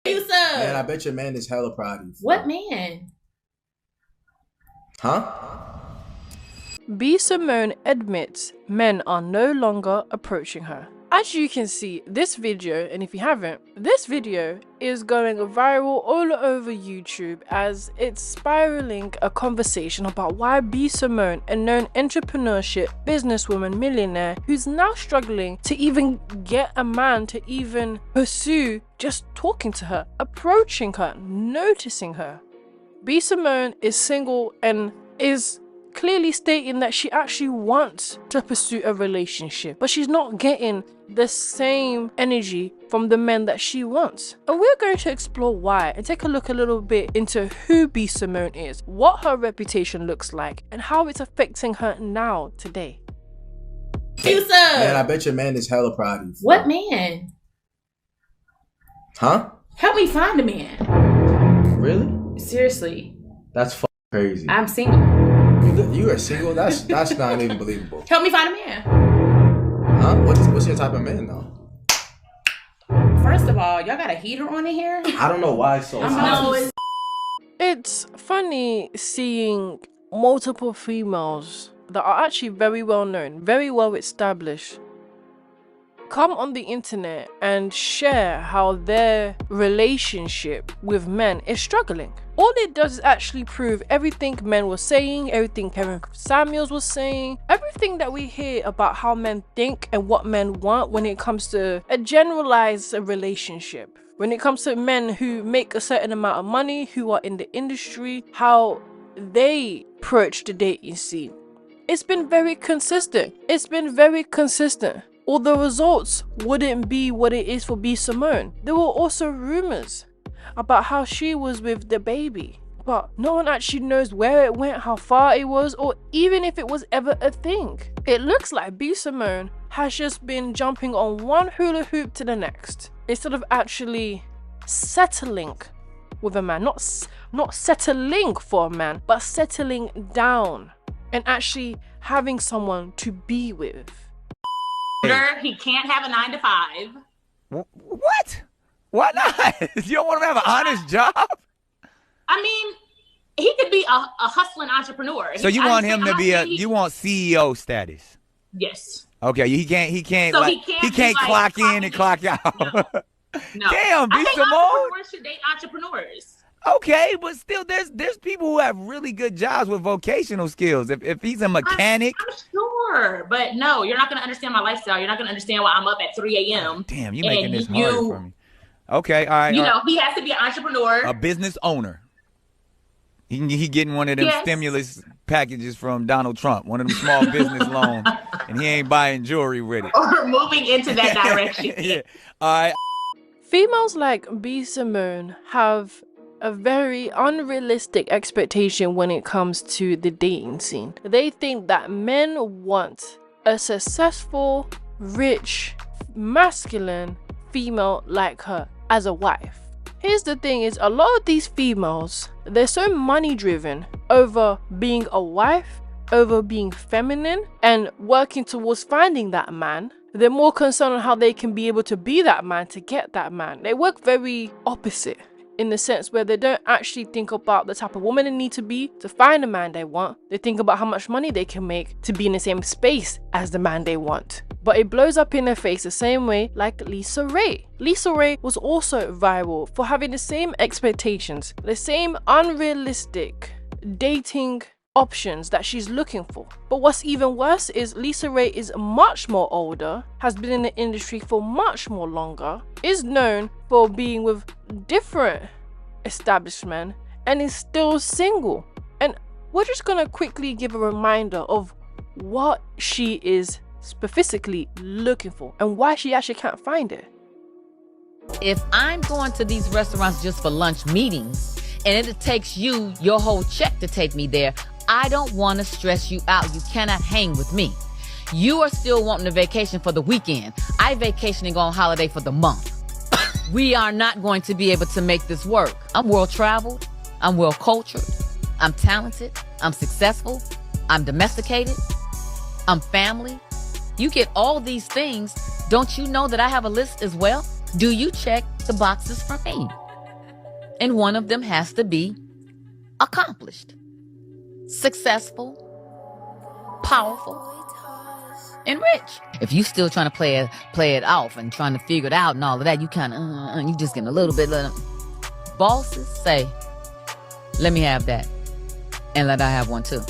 You said. Man, I bet your man is hella proud of you. What man? Huh? B Simone admits men are no longer approaching her. As you can see, this video, and if you haven't, this video is going viral all over YouTube as it's spiraling a conversation about why B Simone, a known entrepreneurship businesswoman millionaire who's now struggling to even get a man to even pursue just talking to her, approaching her, noticing her. B Simone is single and is clearly stating that she actually wants to pursue a relationship, but she's not getting the same energy from the men that she wants. And we're going to explore why and take a look a little bit into who B Simone is, what her reputation looks like, and how it's affecting her now, today. You said. Man, I bet your man is hella proud of you. What man? Huh? Help me find a man. Really? Seriously. That's crazy. I'm single. You are single? That's not even believable. Help me find a man. Huh? What's your type of man though? First of all, y'all got a heater on in here? I don't know why it's so hot. It's funny seeing multiple females that are actually very well known, very well established, come on the internet and share how their relationship with men is struggling. All it does is actually prove everything men were saying, everything Kevin Samuels was saying, everything that we hear about how men think and what men want when it comes to a generalized relationship. When it comes to men who make a certain amount of money, who are in the industry, how they approach the dating scene. It's been very consistent. It's been very consistent. Although the results wouldn't be what it is for B Simone, there were also rumors about how she was with the baby, but no one actually knows where it went, how far it was, or even if it was ever a thing. It looks like B Simone has just been jumping on one hula hoop to the next instead of actually settling with a man. Not settling for a man, but settling down and actually having someone to be with. He can't have a 9 to 5. What? Why not? You don't want him to have an honest job? I mean, he could be a hustling entrepreneur. So you want him to be you want CEO status? Yes. Okay, he can't so like he can't clock in and clock out. No. Damn, B Simone. Entrepreneurs should date entrepreneurs. Okay, but still, there's people who have really good jobs with vocational skills. If he's a mechanic, I'm sure, but no, you're not gonna understand my lifestyle. You're not gonna understand why I'm up at 3 a.m. Damn, you're making this hard for me. Okay, all right. You know, he has to be an entrepreneur, a business owner. He getting one of them stimulus packages from Donald Trump, one of them small business loans, and he ain't buying jewelry with it. Or moving into that direction. Yeah. All right. Females like B Simone have a very unrealistic expectation when it comes to the dating scene. They think that men want a successful, rich, masculine female like her as a wife. Here's the thing is, a lot of these females, they're so money driven over being a wife, over being feminine and working towards finding that man. They're more concerned on how they can be able to be that man to get that man. They work very opposite in the sense where they don't actually think about the type of woman they need to be to find the man they want. They think about how much money they can make to be in the same space as the man they want. But it blows up in their face the same way like Lisa Ray. Lisa Ray was also viral for having the same expectations, the same unrealistic dating options that she's looking for. But what's even worse is Lisa Ray is much more older, has been in the industry for much more longer, is known for being with different establishment, and is still single. And we're just gonna quickly give a reminder of what she is specifically looking for and why she actually can't find it. If I'm going to these restaurants just for lunch meetings and it takes you your whole check to take me there, I don't want to stress you out. You cannot hang with me. You are still wanting a vacation for the weekend. I vacationing on holiday for the month. We are not going to be able to make this work. I'm world traveled. I'm well cultured. I'm talented. I'm successful. I'm domesticated. I'm family. You get all these things. Don't you know that I have a list as well? Do you check the boxes for me? and one of them has to be accomplished, successful, powerful, and rich. If you still trying to play it off and trying to figure it out and all of that, you kind of you just getting a little bit. Bosses say, "Let me have that, and let I have one too."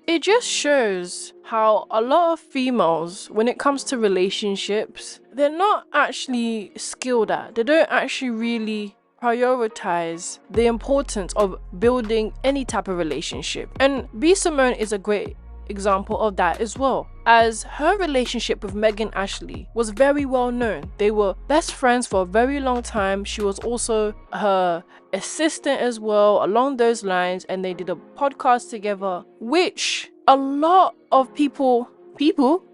It just shows how a lot of females, when it comes to relationships, they're not actually skilled at. They don't actually really prioritize the importance of building any type of relationship. And B Simone is a great example of that as well, as her relationship with Megan Ashley was very well known. They were best friends for a very long time. She was also her assistant as well along those lines, and they did a podcast together, which a lot of people,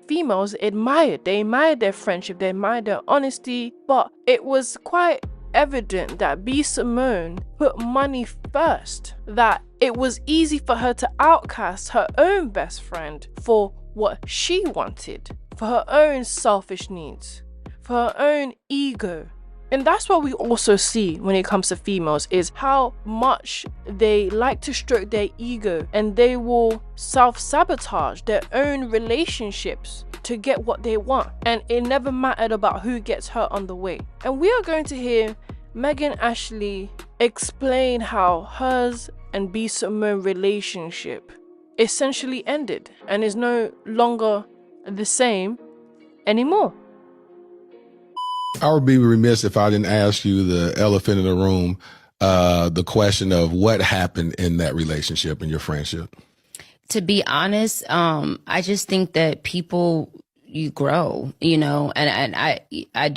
females admired. They admired their friendship, they admired their honesty, but it was quite evident that B Simone put money first, that it was easy for her to outcast her own best friend for what she wanted, for her own selfish needs, for her own ego. And that's what we also see when it comes to females, is how much they like to stroke their ego, and they will self-sabotage their own relationships to get what they want. And it never mattered about who gets hurt on the way. And we are going to hear Megan Ashley explain how hers and B Simone relationship essentially ended and is no longer the same anymore. I would be remiss if I didn't ask you the elephant in the room, the question of what happened in that relationship and your friendship. To be honest, I just think that you grow, and I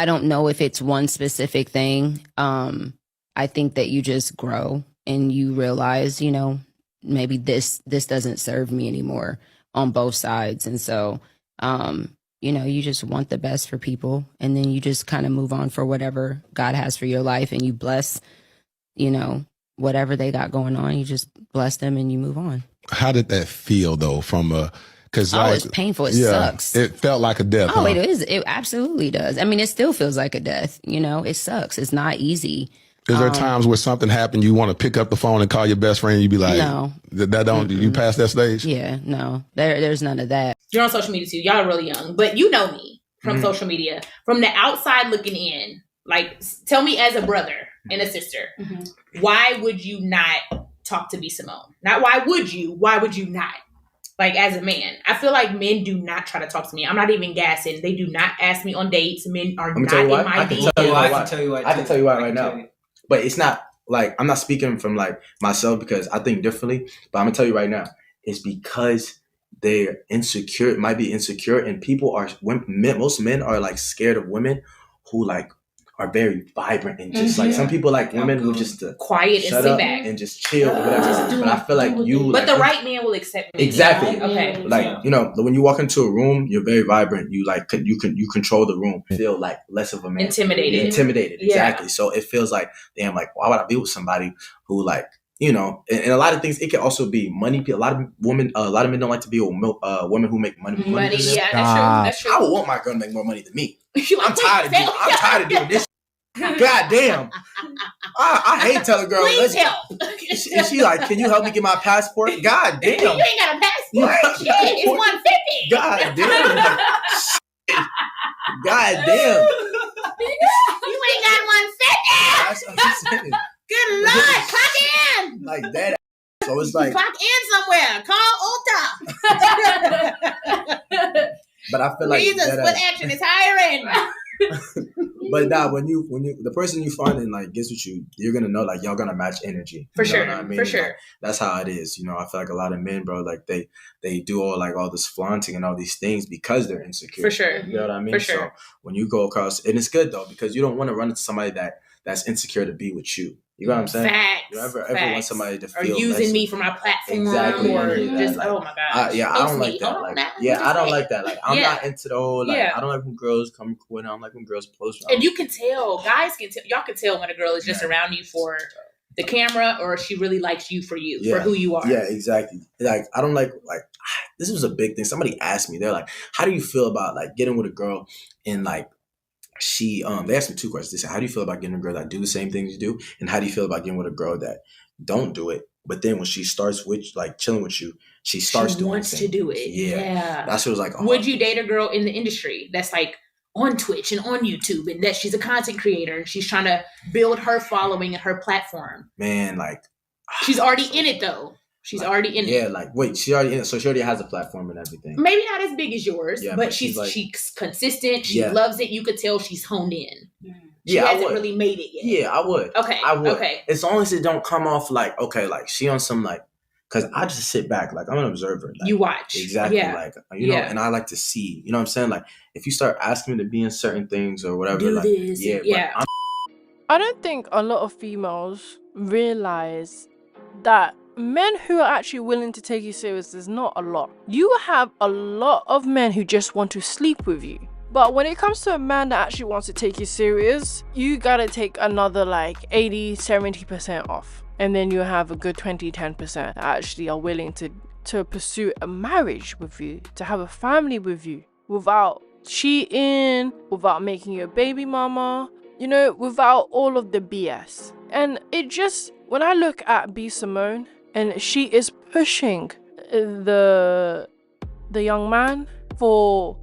don't know if it's one specific thing. I think that you just grow and you realize, maybe this doesn't serve me anymore on both sides. And so, you just want the best for people, and then you just kind of move on for whatever God has for your life, and you bless, whatever they got going on. You just bless them and you move on. How did that feel though? Because it's painful. It sucks. It felt like a death. Oh, it is. It absolutely does. I mean, it still feels like a death. It sucks. It's not easy. Is there times where something happened, you want to pick up the phone and call your best friend, you be like, no, that don't, you pass that stage? Yeah, no, there's none of that. You're on social media too. Y'all are really young, but you know me from social media, from the outside looking in. Like, tell me as a brother and a sister, why would you not talk to B Simone? Not why would you not? Like, as a man, I feel like men do not try to talk to me. I'm not even gassing. They do not ask me on dates. Men are not in my DMs. I can tell you why. I can tell you why right now. But it's not like, I'm not speaking from like myself because I think differently, but I'm gonna tell you right now, it's because they're insecure. It might be insecure, and most men are like scared of women who like are very vibrant and just like, some people like women who just quiet and sit back and just chill or whatever. But I feel like you, but the right man will accept me. Exactly. Okay. Like, when you walk into a room, you're very vibrant. You like, you control the room. You feel like less of a man. Intimidated. Exactly. So it feels like, damn, like, why would I be with somebody who like, and a lot of things, it can also be money. A lot of men don't like to be with women who make money. Yeah, that's true. I would want my girl to make more money than me. I'm tired of doing this. God damn. I hate telling girls. Please help. And she like, can you help me get my passport? God damn. You ain't got a passport. Shit, it's $150. God damn. God damn. You ain't got $150. That's what I'm saying. Good Lord, clock in. Like that. So it's like, clock in somewhere. Call Ulta. But I feel like Jesus, what action is hiring? But when you the person you find and like gets with you, you're gonna know like y'all gonna match energy. For sure. What I mean? For sure. Like, that's how it is. I feel like a lot of men, bro, like they do all this flaunting and all these things because they're insecure. For sure. You know what I mean? For sure. So when you go across, and it's good though, because you don't want to run into somebody that's insecure to be with you. You know what I'm saying? Facts. You ever want somebody to feel or using me for my platform, exactly, or just like, oh my gosh. I don't like that. I don't like that. Like, I'm not into the whole like. Yeah. I don't like when girls come cool. I don't like when girls post. And you can tell, guys can tell. Y'all can tell when a girl is just around you for the camera, or she really likes you for who you are. Yeah, exactly. Like, I don't like this was a big thing. Somebody asked me, they're like, "How do you feel about like getting with a girl and like they asked me 2 questions. They said, how do you feel about getting a girl that do the same things you do? And how do you feel about getting with a girl that don't do it? But then when she starts with chilling with you, she wants to do it. Yeah. That's what it was like. Would you date a girl in the industry that's like on Twitch and on YouTube and that she's a content creator and she's trying to build her following and her platform? Man, like she's already in it though. She's already in it. Yeah, like wait, she already in it. So she already has a platform and everything. Maybe not as big as yours, but she's consistent. She loves it. You could tell she's honed in. She hasn't really made it yet. Yeah, I would. Okay. I would. Okay. As long as it don't come off like, okay, like she on some like, because I just sit back, like I'm an observer. Like, you watch. Exactly. Yeah. Like, you know, and I like to see, you know what I'm saying? Like if you start asking me to be in certain things or whatever, do like, this. Yeah. I don't think a lot of females realize that men who are actually willing to take you serious is not a lot. You have a lot of men who just want to sleep with you. But when it comes to a man that actually wants to take you serious, you gotta take another like 80-70% off. And then you have a good 20-10% that actually are willing to pursue a marriage with you, to have a family with you, without cheating, without making you a baby mama, you know, without all of the BS. And it just, when I look at B Simone, and she is pushing the young man for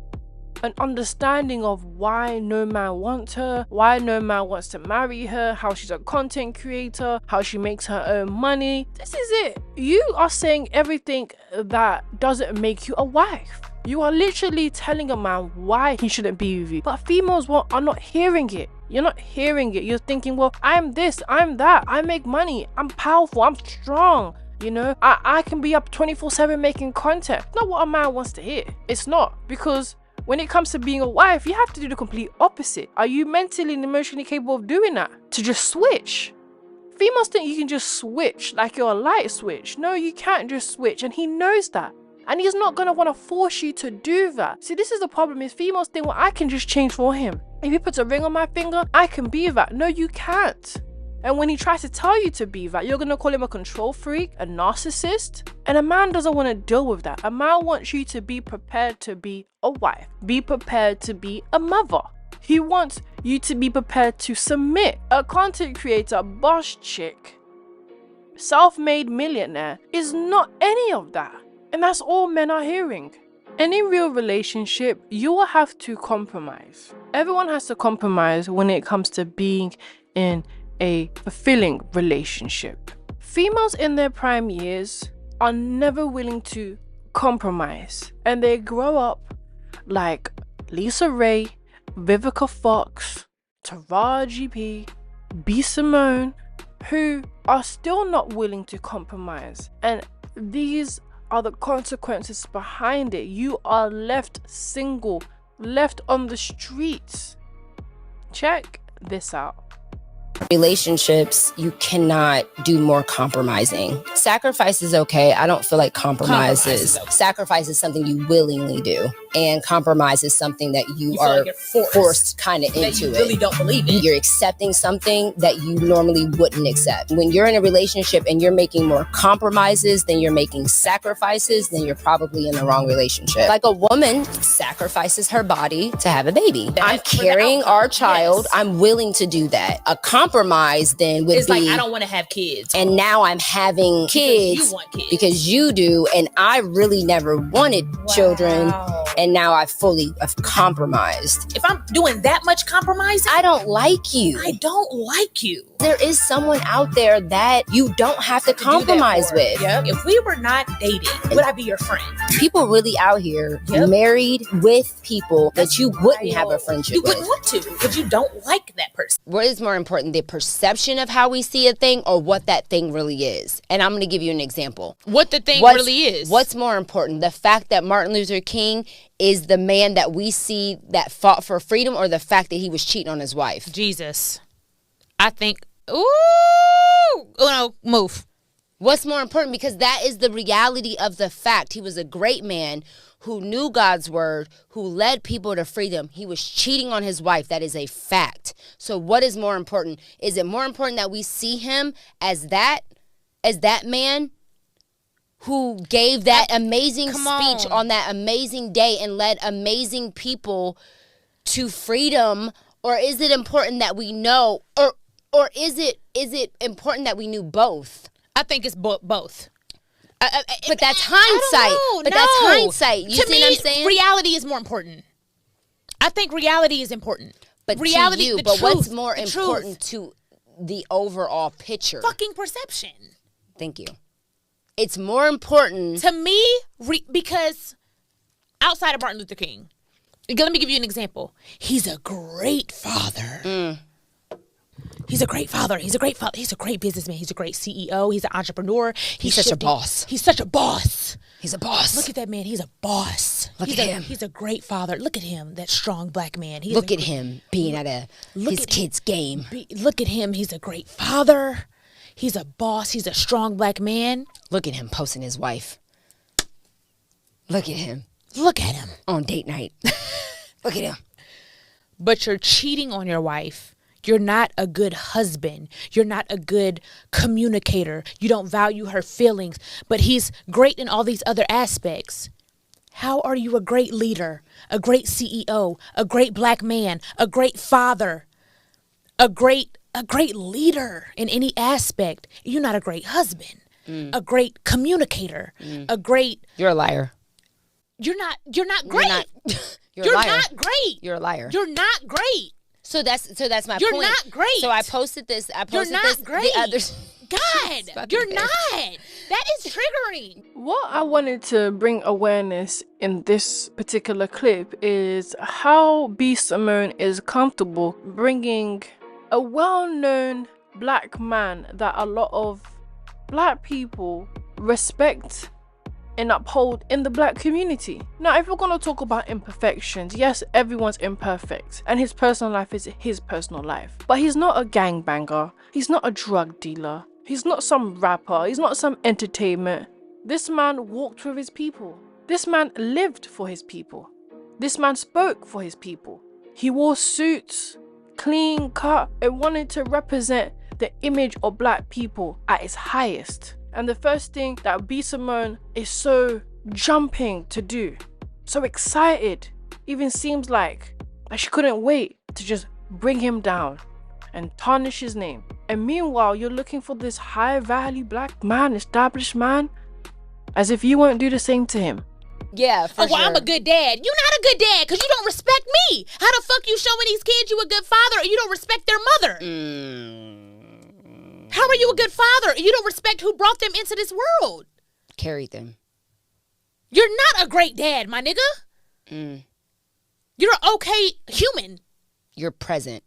an understanding of why no man wants her, why no man wants to marry her, how she's a content creator, how she makes her own money. This is it. You are saying everything that doesn't make you a wife. You are literally telling a man why he shouldn't be with you. But females are not hearing it. You're not hearing it. You're thinking, well, I'm this, I'm that, I make money, I'm powerful, I'm strong. You know, I can be up 24/7 making content. It's not what a man wants to hear. It's not, because when it comes to being a wife, you have to do the complete opposite. Are you mentally and emotionally capable of doing that? To just switch? Females think you can just switch like you're a light switch. No, you can't just switch, and he knows that. And he's not going to want to force you to do that. See, this is the problem, is females think, well, I can just change for him. If he puts a ring on my finger, I can be that. No, you can't. And when he tries to tell you to be that, you're going to call him a control freak, a narcissist. And a man doesn't want to deal with that. A man wants you to be prepared to be a wife. Be prepared to be a mother. He wants you to be prepared to submit. A content creator, boss chick, self-made millionaire is not any of that. And that's all men are hearing. Any real relationship, you will have to compromise. Everyone has to compromise when it comes to being in a fulfilling relationship. Females in their prime years are never willing to compromise, and they grow up like Lisa Ray, Vivica Fox, Taraji P, B Simone, who are still not willing to compromise. And these are the consequences behind it. You are left single, left on the streets. Check this out. Relationships, you cannot do more compromising. Sacrifice is okay. I don't feel like compromise is. Sacrifice is something you willingly do. And compromise is something that you are like forced kind of into it. You really don't believe it. You're accepting something that you normally wouldn't accept. When you're in a relationship and you're making more compromises than you're making sacrifices, then you're probably in the wrong relationship. Like a woman sacrifices her body to have a baby. I'm carrying our child. Yes. I'm willing to do that. A compromise then would be, like, I don't want to have kids. And now I'm having kids because you want kids. Because you do. And I really never wanted children. And now I've compromised. If I'm doing that much compromise, I don't like you. I don't like you. There is someone out there that you don't have to compromise with. Yep. If we were not dating, would I be your friend? People really out here married with people that you wouldn't have a friendship with. You wouldn't want to, because you don't like that person. What is more important, the perception of how we see a thing or what that thing really is? And I'm going to give you an example. What the thing really is. What's more important, the fact that Martin Luther King is the man that we see that fought for freedom, or the fact that he was cheating on his wife? Jesus. I think, move. What's more important? Because that is the reality of the fact. He was a great man who knew God's word, who led people to freedom. He was cheating on his wife. That is a fact. So what is more important? Is it more important that we see him as that man who gave that amazing speech on that amazing day and led amazing people to freedom, Or is it important that we know, or is it important that we knew both? I think it's both. But that's hindsight. That's hindsight. You see what I'm saying? Reality is more important. I think reality is important. But reality, to you, but what's more important to the overall picture? Fucking perception. Thank you. It's more important to me because outside of Martin Luther King, let me give you an example. He's a great father. He's a great father. He's a great father. He's a great businessman. He's a great CEO. He's an entrepreneur. He's such a boss. He's such a boss. He's a boss. Look at that man. He's a boss. Look at him. He's a great father. Look at him, that strong black man. Look at him being at his kid's game. Look at him. He's a great father. He's a boss. He's a strong black man. Look at him posting his wife. Look at him. Look at him. On date night. Look at him. But you're cheating on your wife. You're not a good husband. You're not a good communicator. You don't value her feelings. But he's great in all these other aspects. How are you a great leader, a great CEO, a great black man, a great father, a great leader in any aspect? You're not a great husband, a great communicator, a great... You're a liar. You're not great. You're a liar. Not great. You're a liar. You're not great. So that's my point. You're not great. So I posted this. You're not great. God, you're not. That is triggering. What I wanted to bring awareness in this particular clip is how B Simone is comfortable bringing a well-known black man that a lot of black people respect and uphold in the black community. Now, if we're gonna talk about imperfections, yes, everyone's imperfect, and his personal life is his personal life. But he's not a gangbanger, he's not a drug dealer, he's not some rapper, he's not some entertainment. This man walked with his people. This man lived for his people. This man spoke for his people. He wore suits, clean cut, and wanted to represent the image of black people at its highest. And the first thing that B Simone is so jumping to do, so excited, even seems like she couldn't wait to just bring him down and tarnish his name. And meanwhile, you're looking for this high value black man, established man, as if you won't do the same to him. Yeah, for sure. I'm a good dad. You're not a good dad because you don't respect me. How the fuck you showing these kids you a good father and you don't respect their mother? How are you a good father and you don't respect who brought them into this world? Carried them. You're not a great dad, my nigga. You're an okay human. You're present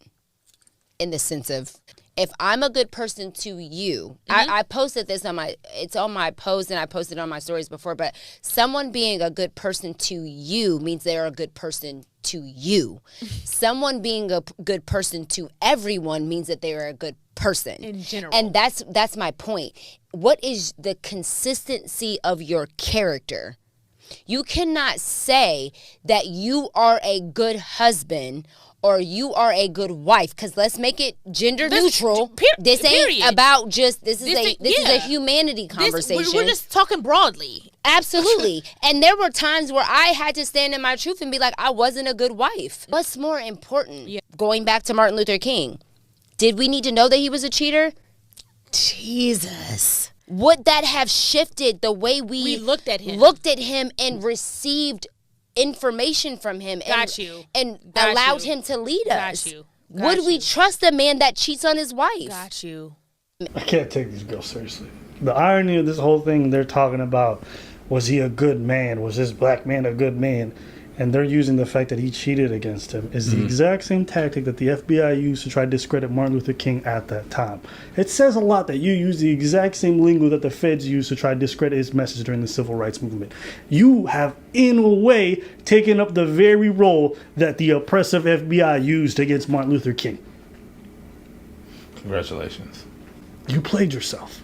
in the sense of, if I'm a good person to you, I posted this it's on my post and I posted it on my stories before, but someone being a good person to you means they're a good person to you. Someone being a good person to everyone means that they're a good person. In general. And that's my point. What is the consistency of your character? You cannot say that you are a good husband or you are a good wife, because let's make it gender neutral. This ain't about just, this is a humanity conversation. We're just talking broadly. Absolutely. And there were times where I had to stand in my truth and be like, I wasn't a good wife. What's more important? Yeah. Going back to Martin Luther King, did we need to know that he was a cheater? Jesus. Would that have shifted the way we looked at him and received information from him and Got allowed you. him to lead us? Got you. Would we trust a man that cheats on his wife? Got you. I can't take these girls seriously. The irony of this whole thing, they're talking about, was he a good man? Was this black man a good man? And they're using the fact that he cheated against him is the exact same tactic that the FBI used to try to discredit Martin Luther King at that time. It says a lot that you use the exact same lingo that the feds used to try to discredit his message during the civil rights movement. You have, in a way, taken up the very role that the oppressive FBI used against Martin Luther King. Congratulations. You played yourself.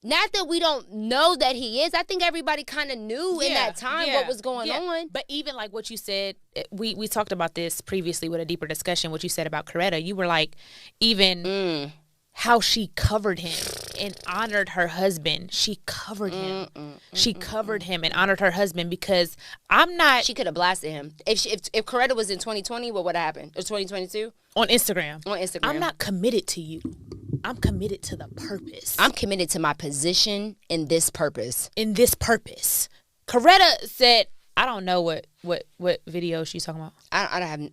Not that we don't know that he is. I think everybody kind of knew in that time what was going on. But even like what you said, we talked about this previously with a deeper discussion, what you said about Coretta. You were like, even how she covered him and honored her husband. She covered him. She covered him and honored her husband because I'm not. She could have blasted him. If Coretta was in 2020, what would have happened? Or 2022? On Instagram. I'm not committed to you. I'm committed to the purpose. I'm committed to my position in this purpose. Coretta said, I don't know what video she's talking about. I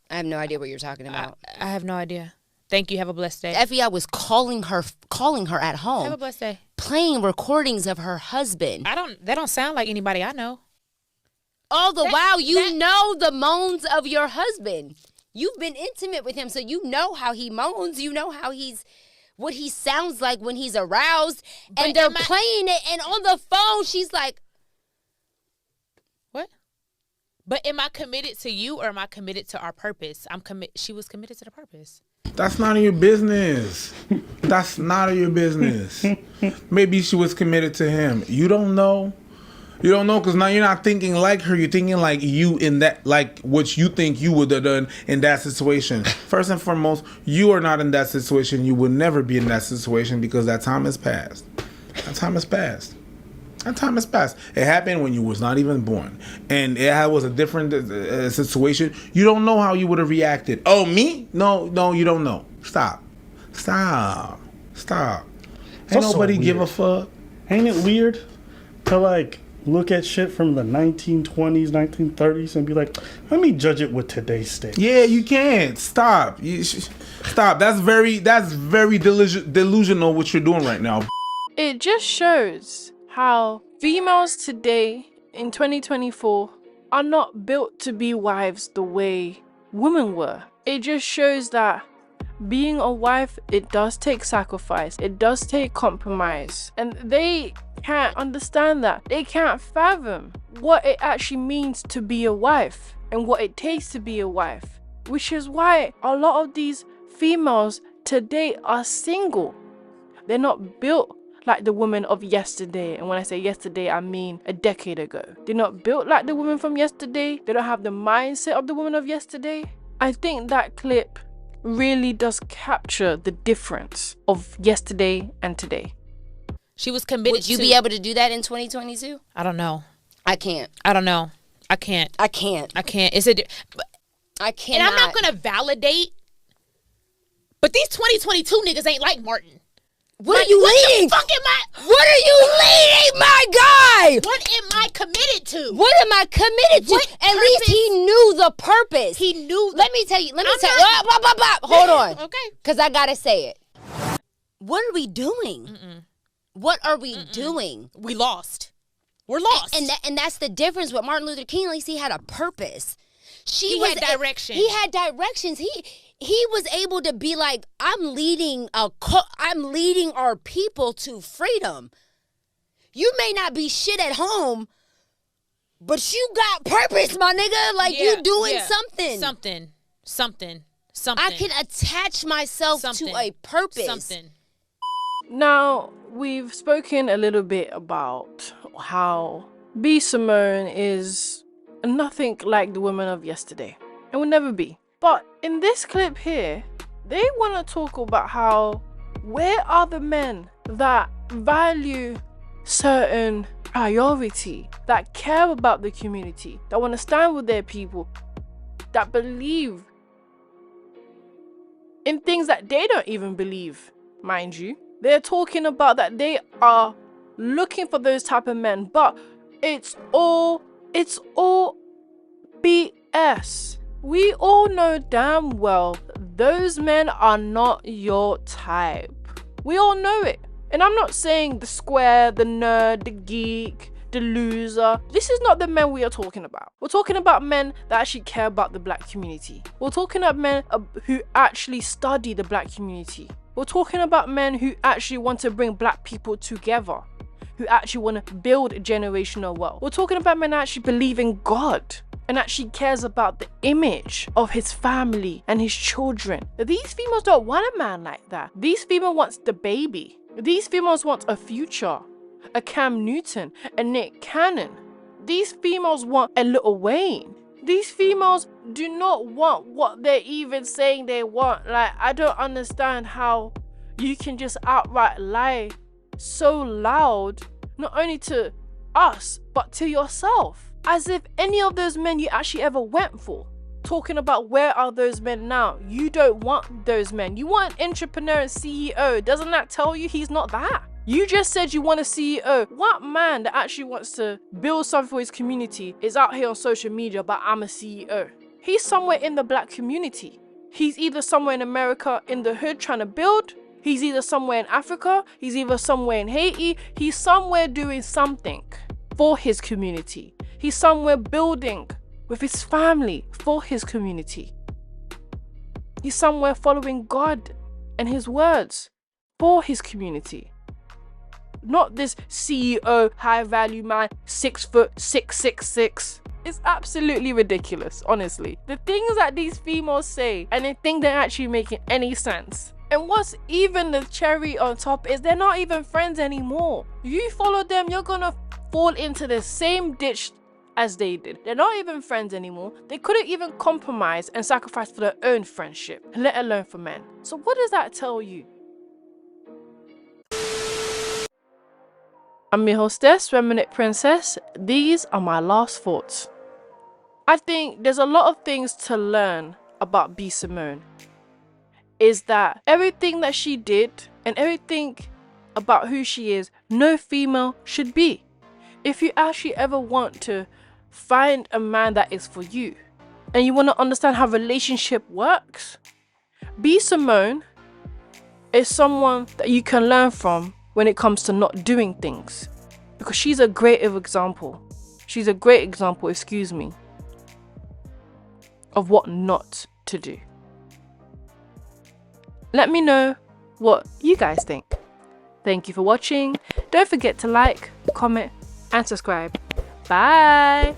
have no idea what you're talking about. I have no idea. Thank you. Have a blessed day. The FBI was calling her at home. Have a blessed day. Playing recordings of her husband. That don't sound like anybody I know. All the while you know the moans of your husband. You've been intimate with him, so you know how he moans. You know how what he sounds like when he's aroused. And they're playing it, and on the phone, she's like, what? But am I committed to you or am I committed to our purpose? She was committed to the purpose. That's none of your business. That's none of your business. Maybe she was committed to him. You don't know. You don't know because now you're not thinking like her. You're thinking like you in that, like what you think you would have done in that situation. First and foremost, you are not in that situation. You will never be in that situation because that time has passed. That time has passed. That time has passed. It happened when you was not even born. And it was a different situation. You don't know how you would have reacted. Oh, me? No, you don't know. Stop. Ain't nobody give a fuck. Ain't it weird to like look at shit from the 1920s, 1930s and be like, let me judge it with today's state? Yeah, you can't. Stop. Stop. That's very delusional what you're doing right now. It just shows how females today in 2024 are not built to be wives the way women were. It just shows that being a wife, it does take sacrifice, it does take compromise, and they can't understand that. They can't fathom what it actually means to be a wife and what it takes to be a wife, which is why a lot of these females today are single. They're not built like the women of yesterday. And when I say yesterday, I mean a decade ago. They're not built like the women from yesterday. They don't have the mindset of the women of yesterday. I think that clip really does capture the difference of yesterday and today. She was committed. Would you be able to do that in 2022? I don't know. I can't. I don't know. I can't. I can't. I can't. I can't. And I'm not gonna validate. But these 2022 niggas ain't like Martin. What are you leading? What are you leading, my guy? What am I committed to? What am I committed to? At least he knew the purpose. He knew. Let me tell you. Hold on. Okay. Because I gotta say it. What are we doing? What are we doing? We lost. We're lost. And that's the difference with Martin Luther King. At least he had a purpose. He had direction. He had directions. He was able to be like, I'm leading our people to freedom. You may not be shit at home, but you got purpose, my nigga. Like you doing something. Something. I can attach myself to a purpose. Now, we've spoken a little bit about how B Simone is nothing like the women of yesterday and will never be. But in this clip here, they want to talk about how where are the men that value certain priority, that care about the community, that want to stand with their people, that believe in things that they don't even believe, mind you. They're talking about that they are looking for those type of men, but it's all BS. We all know damn well those men are not your type. We all know it. And I'm not saying the square, the nerd, the geek, the loser. This is not the men we are talking about. We're talking about men that actually care about the black community. We're talking about men who actually study the black community. We're talking about men who actually want to bring black people together, who actually want to build generational wealth. We're talking about men that actually believe in God and actually cares about the image of his family and his children. These females don't want a man like that. These females want the baby. These females want a future, a Cam Newton, a Nick Cannon. These females want a Lil Wayne. These females do not want what they're even saying they want. Like, I don't understand how you can just outright lie so loud, not only to us, but to yourself. As if any of those men you actually ever went for. Talking about where are those men now? You don't want those men. You want an entrepreneur and CEO. Doesn't that tell you he's not that? You just said you want a CEO. What man that actually wants to build something for his community is out here on social media but I'm a CEO? He's somewhere in the black community. He's either somewhere in America in the hood trying to build. He's either somewhere in Africa. He's either somewhere in Haiti. He's somewhere doing something for his community. He's somewhere building with his family for his community. He's somewhere following God and his words for his community. Not this CEO, high value man, 6 foot, 6'6". It's absolutely ridiculous, honestly. The things that these females say, and they think they're actually making any sense. And what's even the cherry on top is they're not even friends anymore. You follow them, you're gonna fall into the same ditch as they did. They're not even friends anymore. They couldn't even compromise and sacrifice for their own friendship, let alone for men. So what does that tell you? I'm your hostess, Remnant Princess. These are my last thoughts. I think there's a lot of things to learn about B Simone. Is that everything that she did and everything about who she is, no female should be. If you actually ever want to find a man that is for you and you want to understand how relationship works, B Simone is someone that you can learn from when it comes to not doing things, because she's a great example. She's a great example, of what not to do. Let me know what you guys think. Thank you for watching. Don't forget to like, comment, and subscribe. Bye.